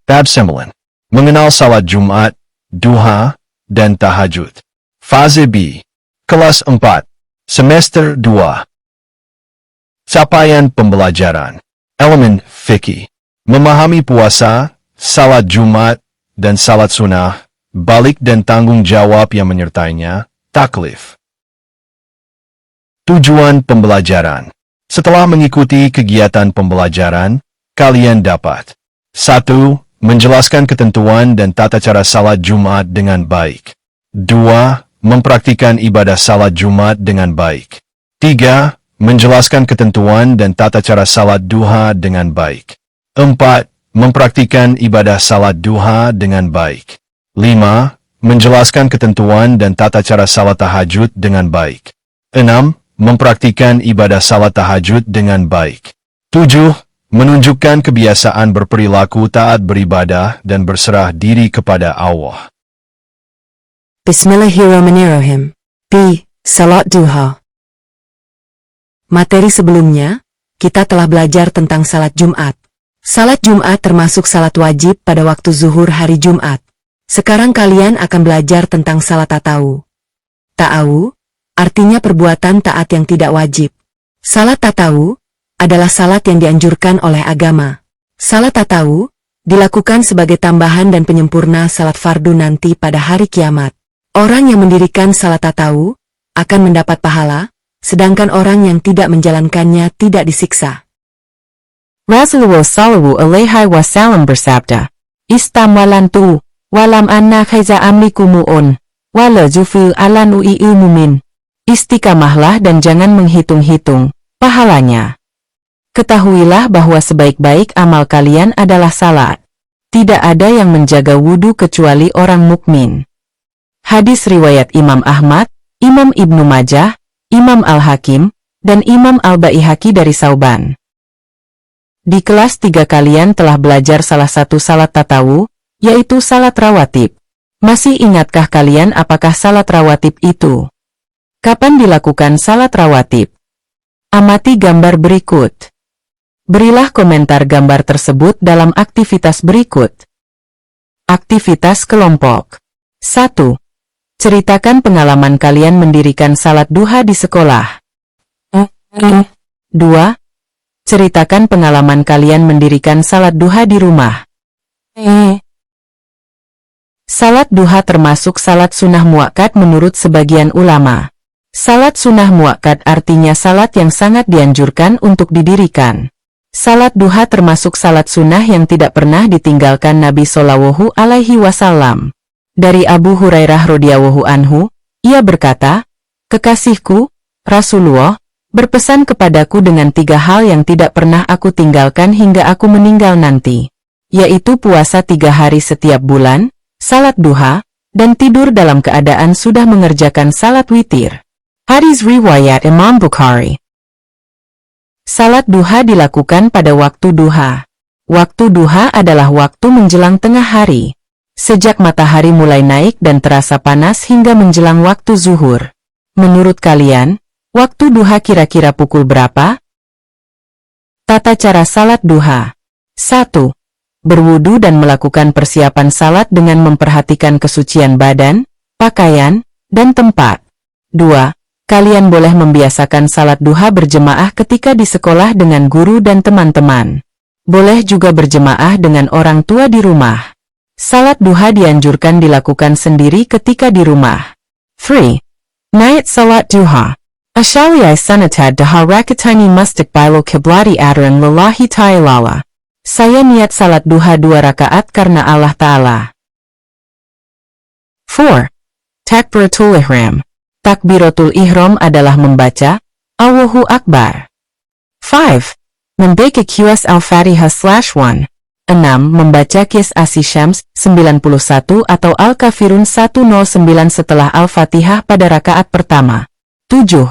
Bab 9. Mengenal salat Jumat, duha, dan tahajud. Fase B. Kelas 4. Semester 2. Capaian pembelajaran. Elemen fikih. Memahami puasa, salat Jumat, dan salat sunnah, balik dan tanggung jawab yang menyertainya, taklif. Tujuan pembelajaran. Setelah mengikuti kegiatan pembelajaran, kalian dapat 1. Menjelaskan ketentuan dan tata cara salat Jumat dengan baik. 2. Mempraktikkan ibadah salat Jumat dengan baik. 3. Menjelaskan ketentuan dan tata cara salat duha dengan baik. 4. Mempraktikkan ibadah salat duha dengan baik. 5. Menjelaskan ketentuan dan tata cara salat tahajud dengan baik. 6. Mempraktikkan ibadah salat tahajud dengan baik. 7. Menunjukkan kebiasaan berperilaku taat beribadah dan berserah diri kepada Allah. Bismillahirrahmanirrahim. B. Salat duha. Materi sebelumnya, kita telah belajar tentang salat Jumat. Salat Jumat termasuk salat wajib pada waktu zuhur hari Jumat. Sekarang kalian akan belajar tentang salat tatawu. Ta'awu artinya perbuatan taat yang tidak wajib. Salat tatawu adalah salat yang dianjurkan oleh agama. Salat tatawu dilakukan sebagai tambahan dan penyempurna salat fardu nanti pada hari kiamat. Orang yang mendirikan salat tatawu akan mendapat pahala, sedangkan orang yang tidak menjalankannya tidak disiksa. Rasulullah Shallallahu Alaihi Wasallam bersabda, "Istamwalantu, walam anna khaiza amlikumuun, wala jufu alan ui'il mumin." Istiqamahlah dan jangan menghitung-hitung pahalanya. Ketahuilah bahwa sebaik-baik amal kalian adalah salat. Tidak ada yang menjaga wudu kecuali orang mukmin. Hadis riwayat Imam Ahmad, Imam Ibnu Majah, Imam Al-Hakim, dan Imam Al-Baihaqi dari Sauban. Di kelas 3 kalian telah belajar salah satu salat tatawu, yaitu salat rawatib. Masih ingatkah kalian apakah salat rawatib itu? Kapan dilakukan salat rawatib? Amati gambar berikut. Berilah komentar gambar tersebut dalam aktivitas berikut. Aktivitas kelompok. 1. Ceritakan pengalaman kalian mendirikan salat duha di sekolah. 2. Ceritakan pengalaman kalian mendirikan salat duha di rumah. Salat duha termasuk salat sunnah muakkad menurut sebagian ulama. Salat sunnah muakkad artinya salat yang sangat dianjurkan untuk didirikan. Salat duha termasuk salat sunnah yang tidak pernah ditinggalkan Nabi Shallallahu Alaihi Wasallam. Dari Abu Hurairah radhiyallahu anhu, ia berkata, "Kekasihku, Rasulullah, berpesan kepadaku dengan 3 hal yang tidak pernah aku tinggalkan hingga aku meninggal nanti, yaitu puasa 3 hari setiap bulan, salat duha, dan tidur dalam keadaan sudah mengerjakan salat witir." Hadis riwayat Imam Bukhari. Salat duha dilakukan pada waktu duha. Waktu duha adalah waktu menjelang tengah hari. Sejak matahari mulai naik dan terasa panas hingga menjelang waktu zuhur. Menurut kalian, waktu duha kira-kira pukul berapa? Tata cara salat duha. 1. Berwudu dan melakukan persiapan salat dengan memperhatikan kesucian badan, pakaian, dan tempat. 2. Kalian boleh membiasakan salat duha berjemaah ketika di sekolah dengan guru dan teman-teman. Boleh juga berjemaah dengan orang tua di rumah. Salat duha dianjurkan dilakukan sendiri ketika di rumah. 3. Niat salat duha. Asyaliyai sanatad daha rakatani mustakbilu kiblati adran lillahi ta'ala. Saya niat salat duha 2 rakaat karena Allah Ta'ala. 4. Takbiratul ihram. Takbiratul ihram adalah membaca Allahu Akbar. 5. Membaca QS Al-Fatihah/1. 6. Membaca Qis As-Syams 91 atau Al-Kafirun 109 setelah Al-Fatihah pada rakaat pertama. 7.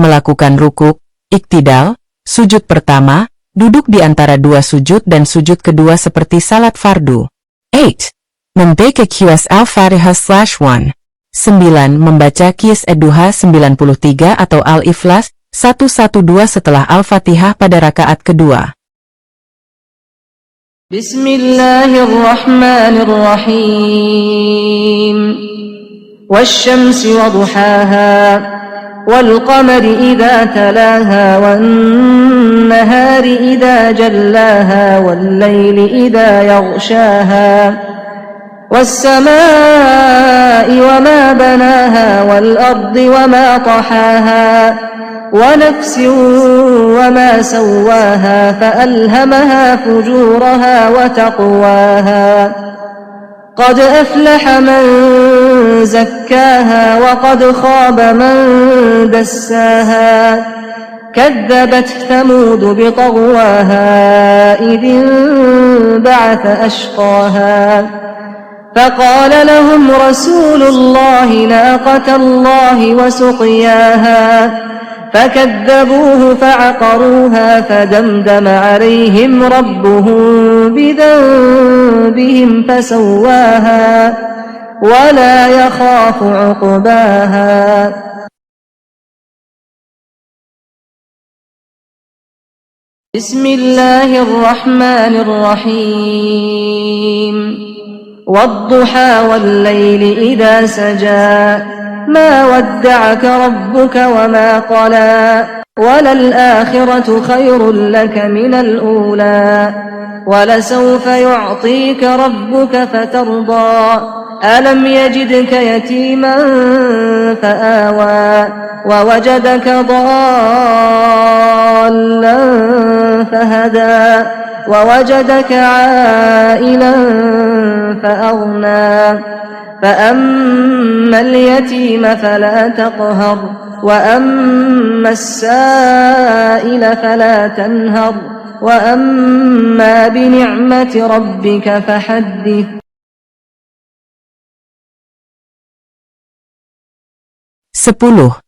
Melakukan rukuk, iktidal, sujud pertama, duduk di antara 2 sujud dan sujud kedua seperti salat fardu. 8. Membaca QS Al-Fatihah/1. 9. Membaca Qis Ad-Duha 93 atau Al-Iflas 112 setelah Al-Fatihah pada rakaat kedua. Bismillahirrahmanirrahim. Wasyamsi wa duhaha, wal qamari idza talaha, wan nahari idza jallaha, wal laili idza yaghshaha, والسماء وما بناها والأرض وما طحاها ونفس وما سواها فألهمها فجورها وتقواها قد أفلح من زكاها وقد خاب من دساها كذبت ثمود بطغواها إذ انبعث أشقاها فقال لهم رسول الله ناقة الله وسقياها فكذبوه فعقروها فدمدم عليهم ربهم بذنبهم فسواها ولا يخاف عقباها. بسم الله الرحمن الرحيم. والضحى والليل إذا سجى ما ودعك ربك وما قلى وللآخرة خير لك من الأولى ولسوف يعطيك ربك فترضى ألم يجدك يتيما فآوى ووجدك ضالا فهدى ووجدك عائلا فأغنى فأما اليتيم فلا تقهر وأما السائل فلا تنهر وأما بنعمة ربك فحدث. 10.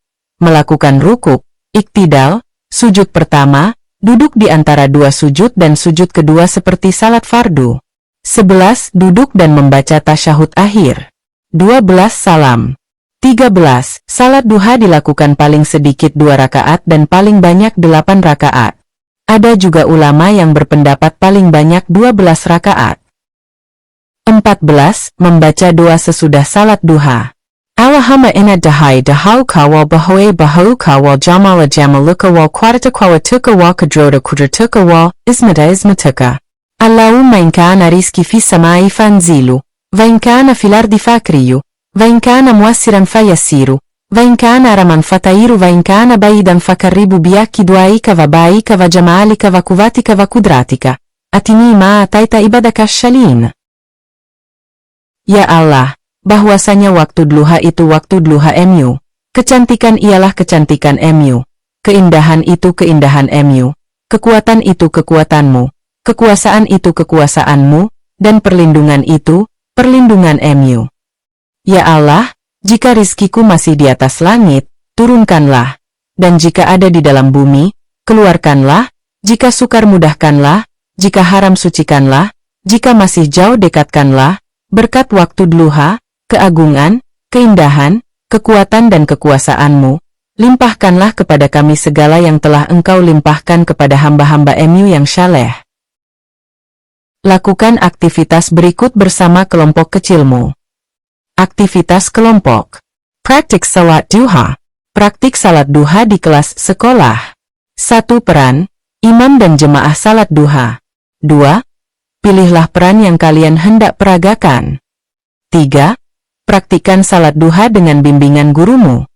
Melakukan rukuk, iktidal, sujud pertama, duduk di antara dua sujud dan sujud kedua seperti salat fardu. 11. Duduk dan membaca tasyahud akhir. 12. Salam. 13. Salat duha dilakukan paling sedikit 2 rakaat dan paling banyak 8 rakaat. Ada juga ulama yang berpendapat paling banyak 12 rakaat. 14. Membaca doa sesudah salat duha. Allahumma inna dahai dahau kawal bahoe bahau kawal jamala jamaluka wal kwarta kwawatuka wal kadroda kudratuka wal ismata ismatuka. Allahumma in kana rizki fi samai fanzilu, wa in kana fil ardi fakriyu, wa in kana muassiran fayassiru, wa in kana raman fatairu wa in kana baidan fakarribu biyaki duaika wa baika wa jamalika wa kuvatika wa kudratika. Atini ma ataita ibadaka syalin. Ya Allah, bahwasanya waktu duha itu waktu duha MU. Kecantikan ialah kecantikan MU. Keindahan itu keindahan MU. Kekuatan itu kekuatanmu. Kekuasaan itu kekuasaanmu. Dan perlindungan itu perlindungan MU. Ya Allah, jika rizkiku masih di atas langit, turunkanlah. Dan jika ada di dalam bumi, keluarkanlah. Jika sukar mudahkanlah. Jika haram sucikanlah. Jika masih jauh dekatkanlah. Berkat waktu duha, keagungan, keindahan, kekuatan dan kekuasaanmu, limpahkanlah kepada kami segala yang telah Engkau limpahkan kepada hamba-hamba MU yang saleh. Lakukan aktivitas berikut bersama kelompok kecilmu. Aktivitas kelompok. Praktik salat duha. Praktik salat duha di kelas sekolah. 1. Peran, imam dan jemaah salat duha. 2. Pilihlah peran yang kalian hendak peragakan. 3. Praktikan salat duha dengan bimbingan gurumu.